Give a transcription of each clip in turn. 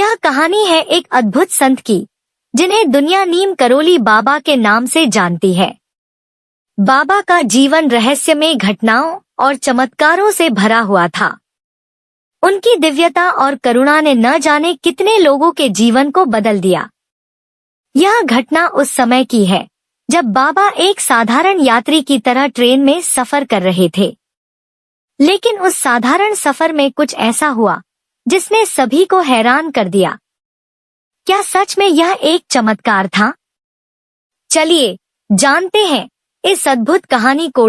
यह कहानी है एक अद्भुत संत की, जिन्हें दुनिया नीम करोली बाबा के नाम से जानती है। बाबा का जीवन रहस्यमय घटनाओं और चमत्कारों से भरा हुआ था। उनकी दिव्यता और करुणा ने न जाने कितने लोगों के जीवन को बदल दिया। यह घटना उस समय की है जब बाबा एक साधारण यात्री की तरह ट्रेन में सफर कर रहे थे। लेकिन उस साधारण सफर में कुछ ऐसा हुआ जिसने सभी को हैरान कर दिया। क्या सच में यह एक चमत्कार था? चलिए जानते हैं इस अद्भुत कहानी को।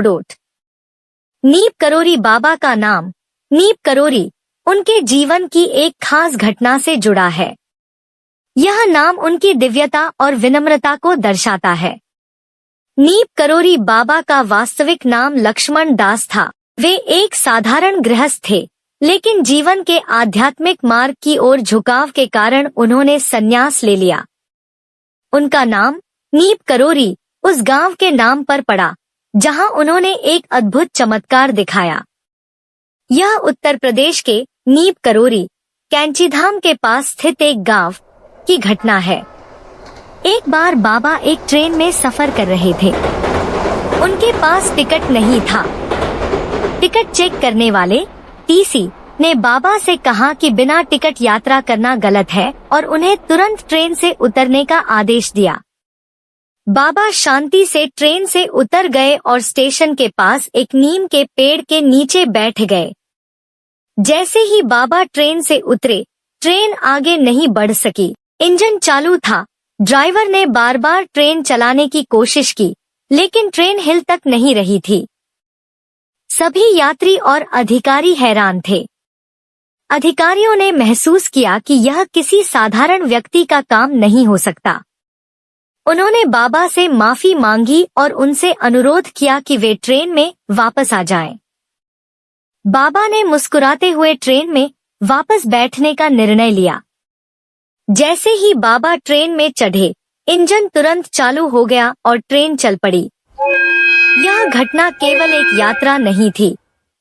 नीम करोली बाबा का नाम नीम करोली उनके जीवन की एक खास घटना से जुड़ा है। यह नाम उनकी दिव्यता और विनम्रता को दर्शाता है। नीम करोली बाबा का वास्तविक नाम लक्ष्मण दास था। वे एक साधारण गृहस्थ थे, लेकिन जीवन के आध्यात्मिक मार्ग की ओर झुकाव के कारण उन्होंने संन्यास ले लिया। उनका नाम नीम करोली उस गांव के नाम पर पड़ा जहां उन्होंने एक अद्भुत चमत्कार दिखाया। यह उत्तर प्रदेश के नीम करोली कैंचीधाम के पास स्थित एक गांव की घटना है। एक बार बाबा एक ट्रेन में सफर कर रहे थे। उनके पास टिकट नहीं था। टिकट चेक करने वाले टीसी ने बाबा से कहा कि बिना टिकट यात्रा करना गलत है और उन्हें तुरंत ट्रेन से उतरने का आदेश दिया। बाबा शांति से ट्रेन से उतर गए और स्टेशन के पास एक नीम के पेड़ के नीचे बैठ गए। जैसे ही बाबा ट्रेन से उतरे, ट्रेन आगे नहीं बढ़ सकी। इंजन चालू था। ड्राइवर ने बार बार ट्रेन चलाने की कोशिश की, लेकिन ट्रेन हिल तक नहीं रही थी। सभी यात्री और अधिकारी हैरान थे। अधिकारियों ने महसूस किया कि यह किसी साधारण व्यक्ति का काम नहीं हो सकता। उन्होंने बाबा से माफी मांगी और उनसे अनुरोध किया कि वे ट्रेन में वापस आ जाएं। बाबा ने मुस्कुराते हुए ट्रेन में वापस बैठने का निर्णय लिया। जैसे ही बाबा ट्रेन में चढ़े, इंजन तुरंत चालू हो गया और ट्रेन चल पड़ी। यह घटना केवल एक यात्रा नहीं थी,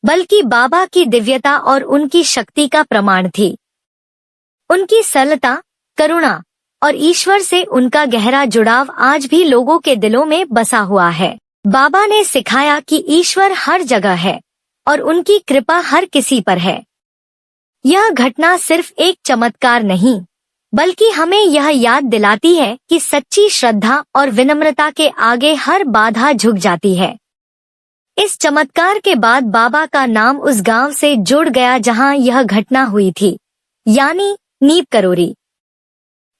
बल्कि बाबा की दिव्यता और उनकी शक्ति का प्रमाण थी। उनकी सरलता, करुणा और ईश्वर से उनका गहरा जुड़ाव आज भी लोगों के दिलों में बसा हुआ है। बाबा ने सिखाया कि ईश्वर हर जगह है और उनकी कृपा हर किसी पर है। यह घटना सिर्फ एक चमत्कार नहीं, बल्कि हमें यह याद दिलाती है कि सच्ची श्रद्धा और विनम्रता के आगे हर बाधा झुक जाती है। इस चमत्कार के बाद बाबा का नाम उस गांव से जुड़ गया जहां यह घटना हुई थी, यानी नीम करोली।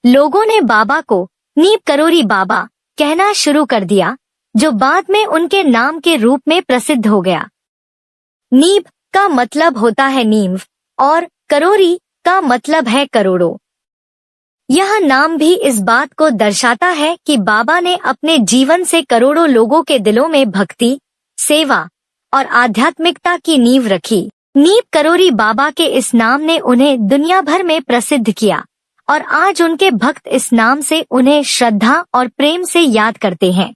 लोगों ने बाबा को नीम करोली बाबा कहना शुरू कर दिया, जो बाद में उनके नाम के रूप में प्रसिद्ध हो गया। नीम का मतलब होता है नीम और करोली का मतलब है करोड़ों। यह नाम भी इस बात को दर्शाता है कि बाबा ने अपने जीवन से करोड़ों लोगों के दिलों में भक्ति, सेवा और आध्यात्मिकता की नींव रखी। नीम करोली बाबा के इस नाम ने उन्हें दुनिया भर में प्रसिद्ध किया और आज उनके भक्त इस नाम से उन्हें श्रद्धा और प्रेम से याद करते हैं।